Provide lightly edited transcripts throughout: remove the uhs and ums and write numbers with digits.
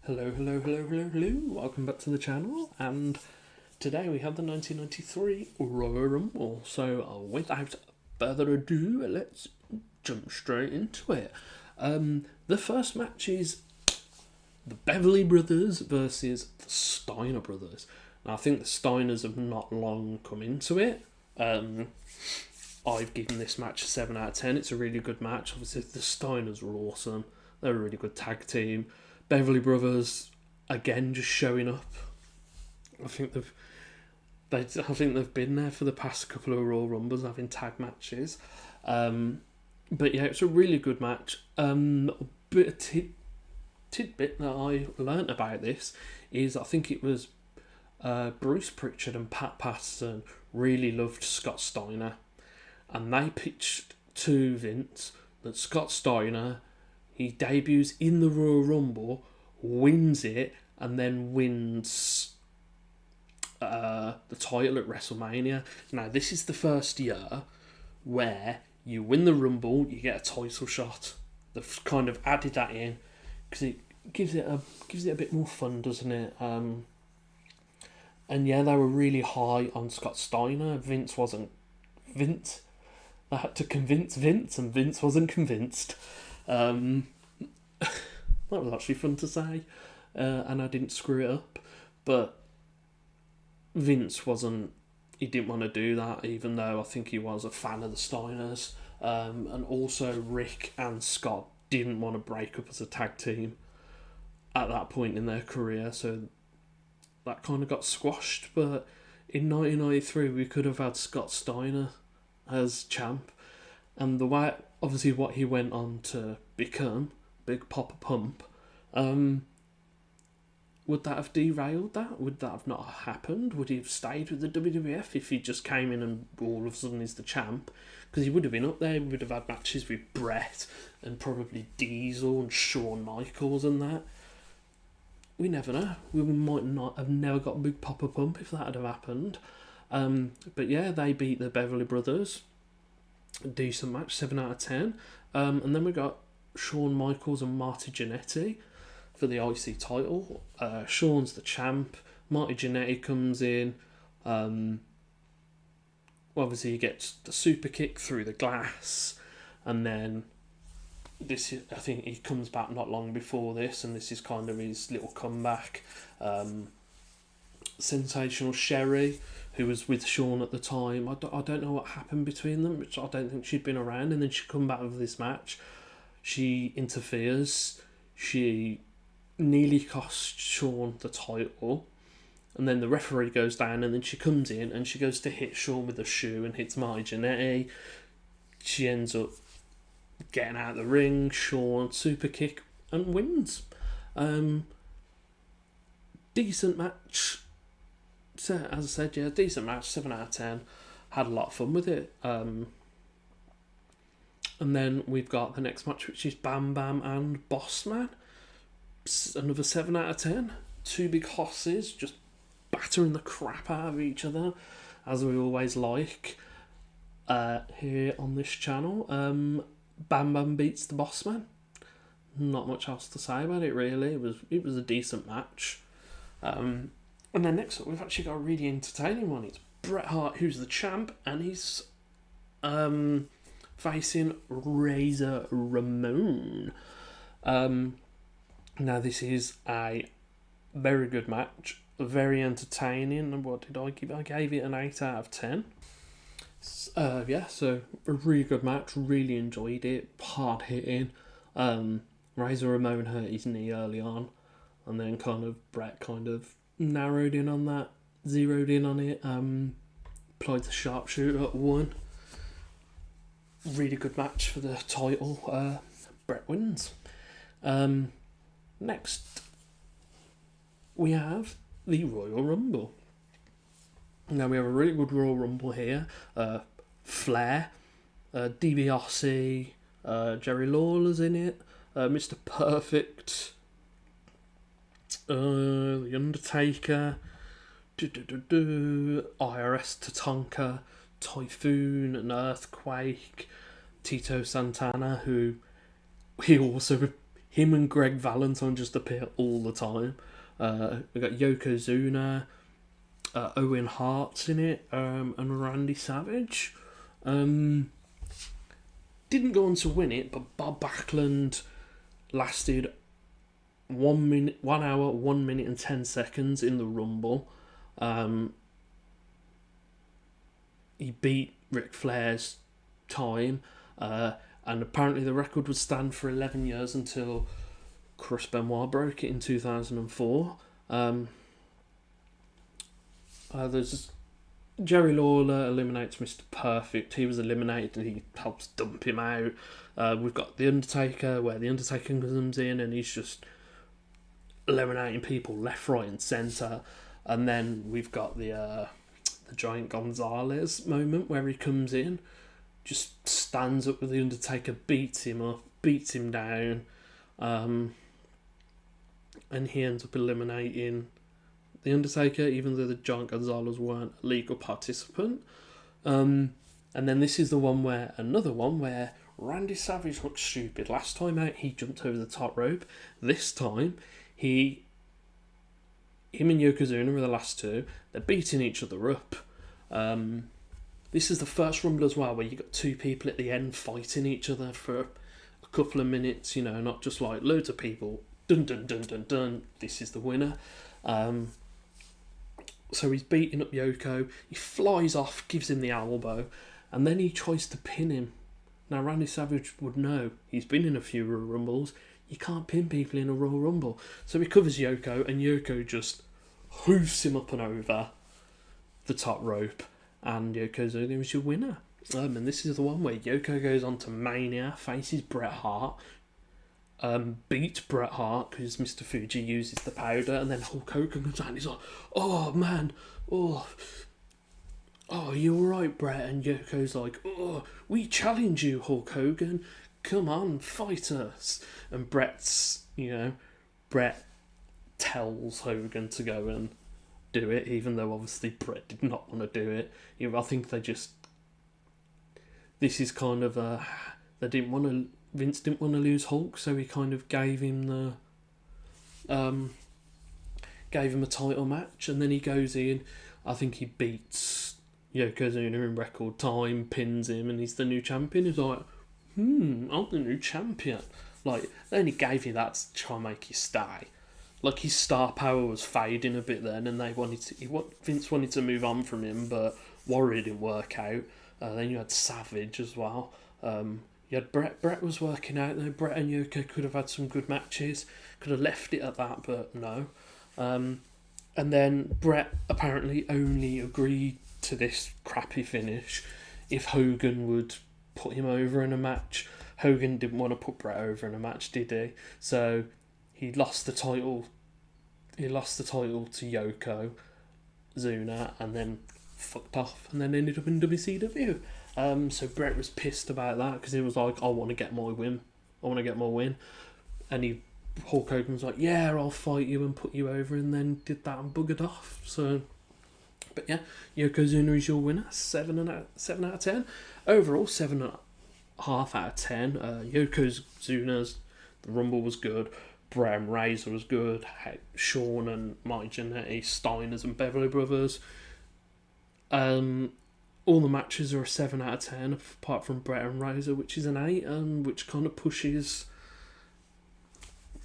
Hello. Welcome back to the channel, and today we have the 1993 Royal Rumble. So, without further ado, let's jump straight into it. The first match is the Beverly Brothers versus the Steiner Brothers. Now, I think the Steiners have not long come into it. I've given this match a 7 out of 10. It's a really good match. Obviously, the Steiners were awesome. They're a really good tag team. Beverly Brothers, again, just showing up. I think they've been there for the past couple of Royal Rumbles, having tag matches. But yeah, it's a really good match. Bit of tidbit that I learnt about this is I think it was Bruce Pritchard and Pat Patterson really loved Scott Steiner, and they pitched to Vince that Scott Steiner, he debuts in the Royal Rumble, wins it, and then wins the title at WrestleMania. Now, this is the first year where you win the Rumble, you get a title shot. They've kind of added that in because it gives it a bit more fun, doesn't it? And yeah, they were really high on Scott Steiner. Vince wasn't. They had to convince Vince, and Vince wasn't convinced. That was actually fun to say, and I didn't screw it up. But Vince wasn't. He didn't want to do that, even though I think he was a fan of the Steiners. And also Rick and Scott didn't want to break up as a tag team at that point in their career, so that kind of got squashed. But in 1993, we could have had Scott Steiner as champ, and the way, obviously, what he went on to become, Big Papa Pump, would that have derailed that? Would that have not happened? Would he have stayed with the WWF if he just came in and all of a sudden he's the champ? Because he would have been up there, he would have had matches with Brett and probably Diesel and Shawn Michaels and that. We never know. We might not have never got Big Papa Pump if that had have happened. But yeah, they beat the Beverly Brothers. A decent match, 7 out of 10. And then we got Shawn Michaels and Marty Jannetty for the IC title. Shawn's the champ. Marty Jannetty comes in. Obviously, he gets the super kick through the glass, and then I think he comes back not long before this, and this is kind of his little comeback. Sensational Sherry, who was with Shawn at the time, I don't know what happened between them, which I don't think she'd been around, and then she come back with this match. She interferes. She nearly cost Shawn the title, and then the referee goes down, and then she comes in and she goes to hit Shawn with a shoe and hits Marty Jannetty. She ends up getting out of the ring. Shawn super kick and wins. Decent match. So, as I said, yeah, decent match, 7 out of 10. Had a lot of fun with it. And then we've got the next match, which is Bam Bam and Bossman. Another 7 out of 10. Two big hosses just battering the crap out of each other, as we always like here on this channel. Bam Bam beats the Bossman. Not much else to say about it, really. It was a decent match. And then next up, we've actually got a really entertaining one. It's Bret Hart, who's the champ, and he's facing Razor Ramon. Now, this is a very good match, very entertaining. And what did I give? I gave it an 8 out of 10. Yeah, so a really good match. Really enjoyed it. Hard hitting. Razor Ramon hurt his knee early on, and then Bret kind of narrowed in on that, zeroed in on it. Applied the sharpshooter at 1. Really good match for the title. Bret wins. Next, we have the Royal Rumble. Now, we have a really good Royal Rumble here. Flair, DiBiase, Jerry Lawler's in it, Mr. Perfect, The Undertaker, IRS Tatanka, Typhoon, and Earthquake, Tito Santana, who he him and Greg Valentine just appear all the time. We got Yokozuna, Owen Hart's in it, and Randy Savage. Didn't go on to win it, but Bob Backlund lasted 1 hour, 1 minute and 10 seconds in the Rumble. He beat Ric Flair's time, and apparently the record would stand for 11 years until Chris Benoit broke it in 2004. There's Jerry Lawler eliminates Mr. Perfect. He was eliminated and he helps dump him out. We've got The Undertaker, where The Undertaker comes in and he's just eliminating people left, right and centre. And then we've got the Giant Gonzalez moment where he comes in, just stands up with The Undertaker, beats him up, beats him down, and he ends up eliminating The Undertaker, even though the Giant Gonzalez weren't a legal participant. And then this is another one where Randy Savage looks stupid. Last time out, he jumped over the top rope. This time, him and Yokozuna were the last two. They're beating each other up. This is the first Rumble as well, where you got two people at the end fighting each other for a couple of minutes. Not just like loads of people. Dun dun dun dun dun. This is the winner. So he's beating up Yoko. He flies off, gives him the elbow, and then he tries to pin him. Now Randy Savage would know. He's been in a few Royal Rumbles. You can't pin people in a Royal Rumble. So he covers Yoko, and Yoko just hoofs him up and over the top rope. And Yokozuna was your winner. And this is the one where Yoko goes on to Mania, faces Bret Hart, beats Bret Hart because Mr. Fuji uses the powder, and then Hulk Hogan comes out and he's like, "Oh man, oh, you alright, Bret?" And Yoko's like, "Oh, we challenge you, Hulk Hogan. Come on, fight us." And Bret tells Hogan to go and do it, even though obviously Bret did not want to do it. I think this is kind of Vince didn't want to lose Hulk, so he kind of gave him a title match, and then he goes in. I think he beats Yokozuna in record time, pins him, and he's the new champion. He's like, I'm the new champion. Like, they only gave you that to try and make you stay. Like, his star power was fading a bit then, and Vince wanted to move on from him, but Warrior didn't work out. Then you had Savage as well. You had Bret. Bret was working out though. Bret and Yoko could have had some good matches. Could have left it at that, but no. And then Bret apparently only agreed to this crappy finish if Hogan would put him over in a match. Hogan didn't want to put Bret over in a match, did he? So he lost the title. He lost the title to Yokozuna and then fucked off and then ended up in WCW. So Bret was pissed about that because he was like, "I want to get my win. And Hulk Hogan was like, "Yeah, I'll fight you and put you over," and then did that and buggered off. So, but yeah, Yokozuna is your winner. 7 out of 10. Overall, 7.5 out of 10. Yokozuna's the Rumble was good. Bret and Razor was good. Shawn and Mike Jannetty, Steiners and Beverly Brothers. All the matches are a 7 out of 10, apart from Bret and Razor, which is an 8, which kind of pushes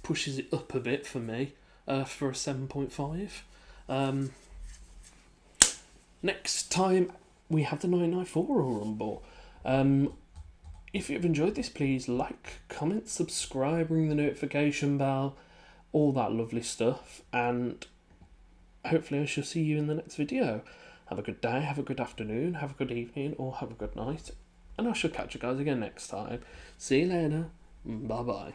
it up a bit for me, for a 7.5. Next time we have the 1994 Royal Rumble. If you've enjoyed this, please like, comment, subscribe, ring the notification bell, all that lovely stuff, and hopefully I shall see you in the next video. Have a good day, have a good afternoon, have a good evening, or have a good night, and I shall catch you guys again next time. See you later. Bye bye.